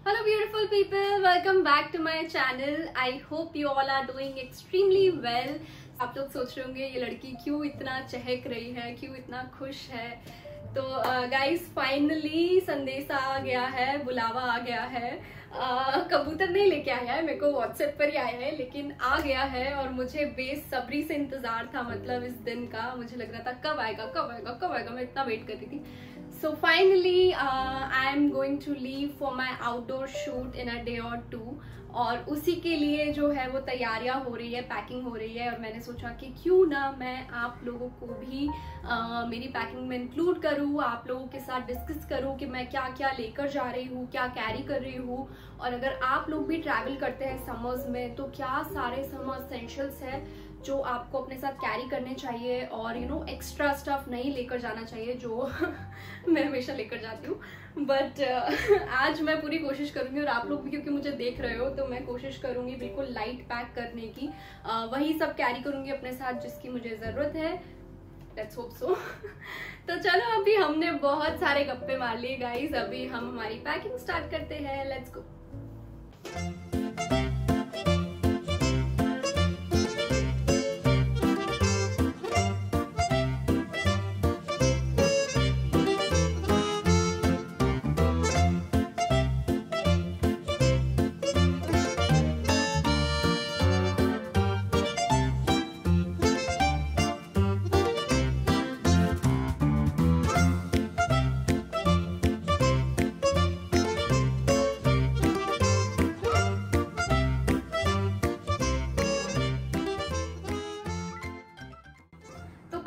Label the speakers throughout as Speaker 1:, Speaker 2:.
Speaker 1: Hello beautiful people, welcome back to my channel. I hope you all are doing extremely well. आप लोग सोच रहे होंगे ये लड़की क्यों इतना चहक रही है, क्यों इतना खुश है। तो गाइस फाइनली संदेशा आ गया है, बुलावा आ गया है। कबूतर नहीं लेके आया है, मेरे को व्हाट्सएप पर ही आया है, लेकिन आ गया है और मुझे बेसब्री से इंतजार था। मतलब इस दिन का मुझे लग रहा था कब आएगा कब आएगा कब आएगा, मैं इतना वेट कर रही थी। So finally I am going to leave for my outdoor shoot in a day or two, और उसी के लिए जो है वो तैयारियां हो रही है, पैकिंग हो रही है। और मैंने सोचा कि क्यों ना मैं आप लोगों को भी मेरी पैकिंग में इंक्लूड करूँ, आप लोगों के साथ डिस्कस करूँ कि मैं क्या क्या लेकर जा रही हूँ, क्या कैरी कर रही हूँ। और अगर आप लोग भी ट्रैवल करते हैं समर्स में तो क्या सारे समर एसेंशियल्स है जो आपको अपने साथ कैरी करने चाहिए, और यू नो एक्स्ट्रा स्टफ नहीं लेकर जाना चाहिए जो मैं हमेशा लेकर जाती हूँ। बट आज मैं पूरी कोशिश करूंगी, और आप लोग भी क्योंकि मुझे देख रहे हो तो मैं कोशिश करूंगी बिल्कुल लाइट पैक करने की। वही सब कैरी करूंगी अपने साथ जिसकी मुझे ज़रूरत है। Let's hope so. तो चलो अभी हमने बहुत सारे गप्पे मार लिए गाइज, अभी हम हमारी पैकिंग स्टार्ट करते हैं। Let's go.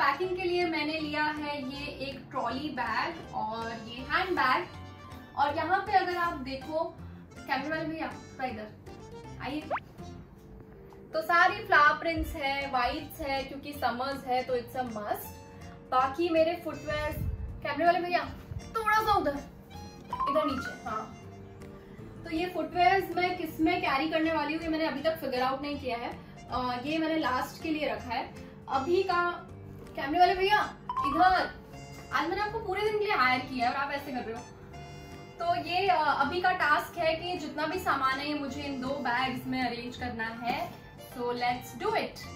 Speaker 1: पैकिंग के लिए मैंने लिया है ये एक ट्रॉली बैग और ये हैंड बैग। और यहाँ पे अगर आप देखो, कैमरे वाले भैया इधर आइए, तो सारी फ्लावर प्रिंट्स है, वाइट्स है, क्योंकि समर्स है तो इट्स अ मस्ट। बाकी मेरे फुटवेयर, कैमरे वाले भैया थोड़ा सा उधर, इधर नीचे, हाँ। तो ये फुटवेयर मैं किस में कैरी करने वाली हूँ ये मैंने अभी तक फिगर आउट नहीं किया है। ये मैंने लास्ट के लिए रखा है। अभी का कैमरे वाले भैया इधर, आज मैंने आपको पूरे दिन के लिए हायर किया है और आप ऐसे कर रहे हो। तो ये अभी का टास्क है कि जितना भी सामान है ये मुझे इन 2 बैग्स में अरेंज करना है। So let's do it.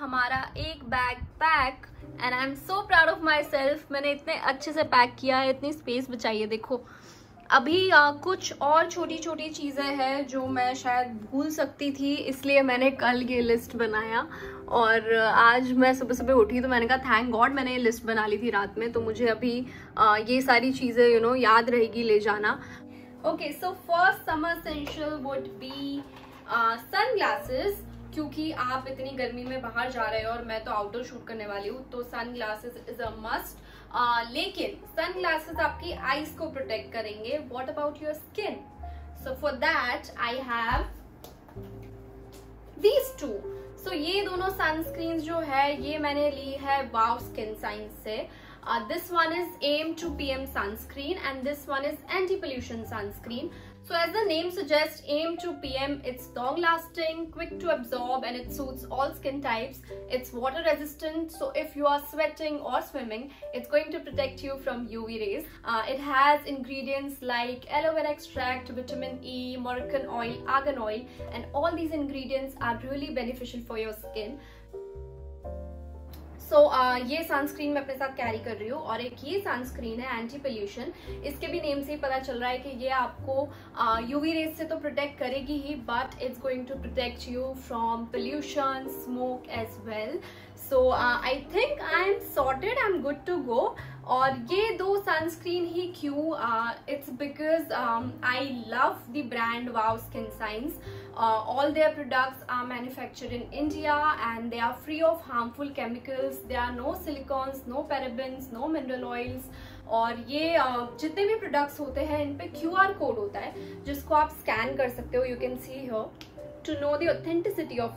Speaker 1: हमारा एक bag pack, and I am so proud of my self. मैंने इतने अच्छे से पैक किया है, इतनी स्पेस बचाई है। देखो अभी कुछ और छोटी छोटी चीज़ें हैं जो मैं शायद भूल सकती थी, इसलिए मैंने कल ये लिस्ट बनाया। और आज मैं सुबह सुबह उठी तो मैंने कहा थैंक गॉड मैंने ये लिस्ट बना ली थी रात में, तो मुझे अभी ये सारी चीज़ें यू नो याद रहेगी ले जाना। Okay, so first summer essential would be sunglasses, क्योंकि आप इतनी गर्मी में बाहर जा रहे हो और मैं तो आउटडोर शूट करने वाली हूँ, तो sunglasses is a must. लेकिन सन ग्लासेस आपकी आईज को प्रोटेक्ट करेंगे। What about your skin? So for that I have these 2। So ये दोनों सनस्क्रीन जो है ये मैंने ली है वाव स्किन साइंस से। This one is AM to PM sunscreen and this one is anti-pollution sunscreen. So as the name suggests, AM to PM, it's long lasting, quick to absorb, and it suits all skin types. It's water resistant, so if you are sweating or swimming, it's going to protect you from UV rays. It has ingredients like aloe vera extract, vitamin E, Moroccan oil, argan oil, and all these ingredients are really beneficial for your skin. सो ये sunscreen मैं अपने साथ carry कर रही हूँ। और एक ये सनस्क्रीन है एंटी पोल्यूशन। इसके भी नेम से ही पता चल रहा है कि ये आपको यूवी रेज से तो प्रोटेक्ट करेगी ही, but it's going to protect you from pollution, smoke as well. So I think I am sorted, I am good to go. और ये दो सनस्क्रीन ही क्यों? It's because I love the brand Wow skin Science. All their products are manufactured in India and they are free of harmful chemicals. There are no silicons, no parabens, no mineral oils. और ये जितने भी products होते हैं इन पे QR code होता है जिसको आप स्कैन कर सकते हो. You can see here to know the authenticity of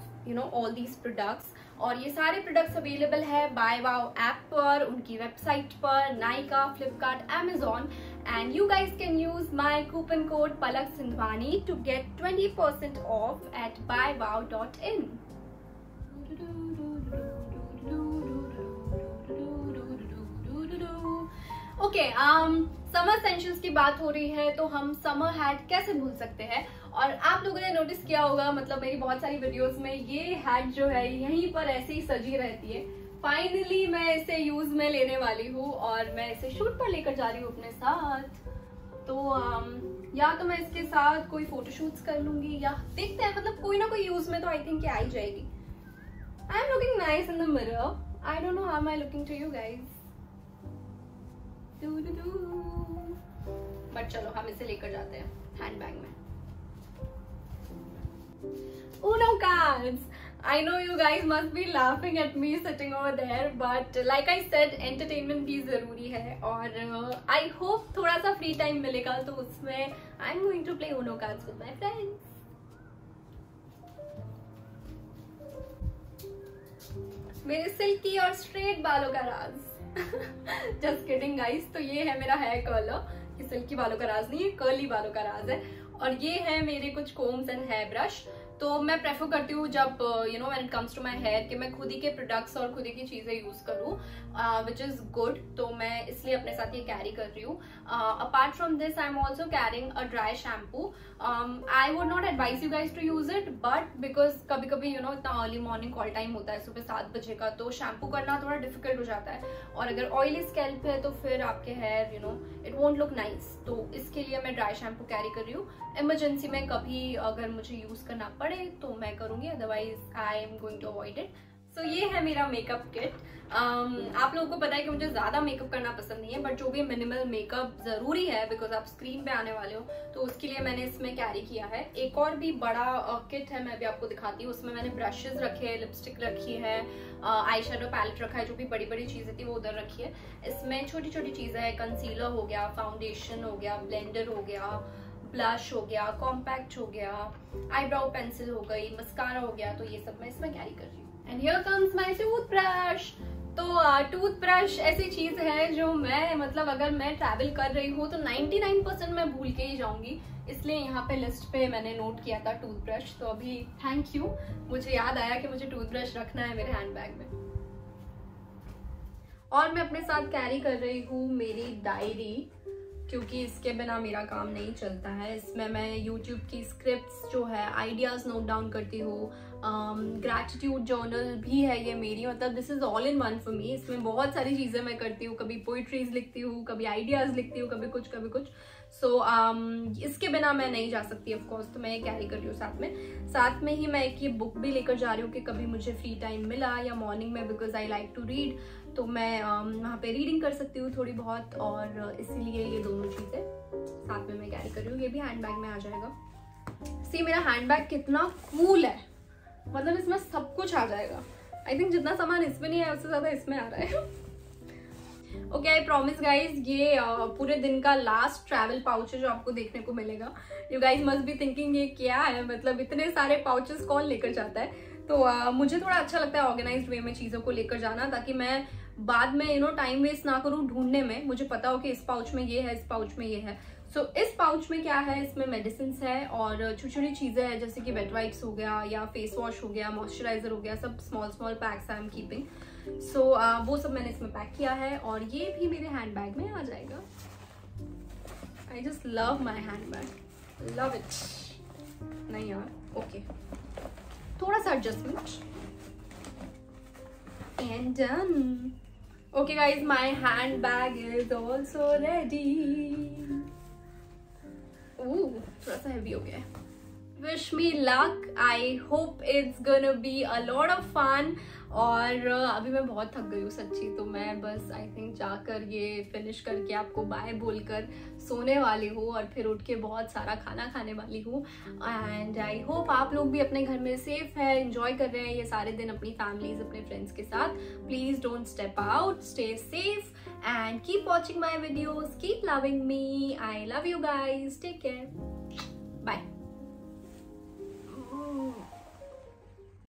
Speaker 1: all these products. और ये सारे प्रोडक्ट्स अवेलेबल है बाय वाव ऐप पर, उनकी वेबसाइट पर, Nykaa, Flipkart, Amazon. And you guys can use my coupon code Palak Sindhwani to get 20% off at buywow.in. Okay, summer essentials की बात हो रही है तो हम समर हैट कैसे भूल सकते हैं. और आप लोगों ने नोटिस किया होगा, मतलब मेरी बहुत सारी वीडियोस में ये हैट जो है यहीं पर ऐसे ही सजी रहती है. फाइनली मैं इसे यूज में लेने वाली हूँ और मैं इसे शूट पर लेकर जा रही हूँ अपने साथ. तो या तो मैं इसके साथ कोई फोटोशूट्स कर लूंगी या देखते हैं, मतलब कोई ना कोई यूज में तो आई थिंक आ ही जाएगी. I am looking nice in the mirror. I don't know how am I looking to you guys. But चलो हम इसे लेकर जाते हैं हैंडबैग में. Uno cards. I know you guys must be laughing at me sitting over there, but like I said, entertainment भी जरूरी है और I hope थोड़ा सा free time मिलेगा तो उसमें I'm going to play Uno cards with my friends. मेरे सिल्की और स्ट्रेट बालों का राज. Just kidding guys. तो ये है मेरा हेयर कर्लर. ये सिल्की बालों का राज नहीं, ये कर्ली बालों का राज है. और ये है मेरे कुछ कोम्स एंड हेयर ब्रश. तो मैं प्रेफर करती हूँ जब when it comes to my hair कि मैं खुद ही के प्रोडक्ट्स और खुद ही की चीजें यूज करूँ, विच इज गुड. तो मैं इसलिए अपने साथ ये कैरी कर रही हूँ. Apart from this I am also carrying a dry shampoo. I would not advise you guys to use it, but because कभी कभी इतना अर्ली मॉर्निंग कॉल टाइम होता है सुबह 7 बजे का, तो शैम्पू करना थोड़ा डिफिकल्ट हो जाता है. और अगर ऑयली स्कैल्प है तो फिर आपके hair it won't look nice. तो इसके लिए मैं ड्राई शैम्पू कैरी कर रही हूँ. इमरजेंसी में कभी अगर मुझे यूज करना पड़े तो मैं करूंगी, otherwise I am going to avoid it. So ये है मेरा मेकअप किट. आप लोगों को पता है कि मुझे ज्यादा मेकअप करना पसंद नहीं है, बट जो भी मिनिमल मेकअप जरूरी है बिकॉज आप स्क्रीन पे आने वाले हो तो उसके लिए मैंने इसमें कैरी किया है. एक और भी बड़ा किट है, मैं भी आपको दिखाती हूँ. उसमें मैंने ब्रशेज रखे हैं, लिपस्टिक रखी है, आई शेडो पैलेट रखा है, जो भी बड़ी बड़ी चीजें थी वो उधर रखी है. इसमें छोटी छोटी चीजें है, कंसीलर हो गया, फाउंडेशन हो गया, ब्लेंडर हो गया, ब्लश हो गया, कॉम्पैक्ट हो गया, आईब्राउ पेंसिल हो गई, मस्कारा हो गया. तो ये सब मैं इसमें कैरी कर रही हूँ. And here comes my toothbrush. तो टूथब्रश ऐसी चीज है जो मैं मतलब अगर मैं ट्रैवल कर रही हूँ तो 99% मैं भूल के ही जाऊंगी, इसलिए यहाँ पे लिस्ट पे मैंने नोट किया था टूथब्रश. तो अभी थैंक यू, मुझे याद आया कि मुझे टूथब्रश रखना है मेरे हैंडबैग में. और मैं अपने साथ कैरी कर रही हूँ मेरी डायरी, क्योंकि इसके बिना मेरा काम नहीं चलता है. इसमें मैं YouTube की स्क्रिप्ट्स जो है, आइडियाज नोट डाउन करती हूँ. ग्रैटिट्यूड जर्नल भी है ये मेरी, मतलब this is all in one for me. इसमें बहुत सारी चीजें मैं करती हूँ, कभी पोइट्रीज लिखती हूँ, कभी आइडियाज लिखती हूँ, कभी कुछ कभी कुछ. सो इसके बिना मैं नहीं जा सकती ऑफ कोर्स, तो मैं ये कैरी कर रही हूँ साथ में. साथ में ही मैं एक ये बुक भी लेकर जा रही हूँ कि कभी मुझे फ्री टाइम मिला या मॉर्निंग में, because I like to read, तो मैं वहाँ पे रीडिंग कर सकती हूँ थोड़ी बहुत. और इसीलिए ये दोनों चीज़ें साथ में मैं कैरी कर रही हूँ. ये भी हैंडबैग में आ जाएगा. सी मेरा हैंडबैग कितना कूल है, मतलब इसमें सब कुछ आ जाएगा. आई थिंक जितना सामान इसमें नहीं है उससे ज़्यादा इसमें आ रहा है. ओके, आई प्रॉमिस गाइज, ये पूरे दिन का लास्ट ट्रैवल पाउच है जो आपको देखने को मिलेगा. You guys must be thinking ये क्या है, मतलब इतने सारे पाउचेस कौन लेकर जाता है. तो मुझे थोड़ा अच्छा लगता है ऑर्गेनाइज्ड वे में चीज़ों को लेकर जाना, ताकि मैं बाद में टाइम वेस्ट ना करूँ ढूंढने में. मुझे पता हो कि इस पाउच में ये है, इस पाउच में ये है. सो इस पाउच में क्या है, इसमें मेडिसिन है और छोटी छोटी चीज़ें हैं, जैसे कि वेट वाइप्स हो गया या फेस वॉश हो गया, मॉइस्चराइजर हो गया, सब small small packs I am keeping. So वो सब मैंने इसमें पैक किया है और ये भी मेरे हैंडबैग में आ जाएगा. I just love my handbag, love it. नहीं यार, ओके, थोड़ा सा adjustment and done. Okay guys, my handbag is also ready. थोड़ा सा heavy हो गया है. Wish me luck. I hope it's gonna be a lot of fun. और अभी मैं बहुत थक गई हूँ सच्ची, तो मैं बस आई थिंक जाकर ये फिनिश करके आपको बाय बोलकर सोने वाली हूँ और फिर उठ के बहुत सारा खाना खाने वाली हूँ। एंड आई होप आप लोग भी अपने घर में सेफ है, एंजॉय कर रहे हैं ये सारे दिन अपनी फैमिलीज अपने फ्रेंड्स के साथ। Please don't step out, stay safe and keep watching my videos, keep loving me. I love you guys, take care, bye.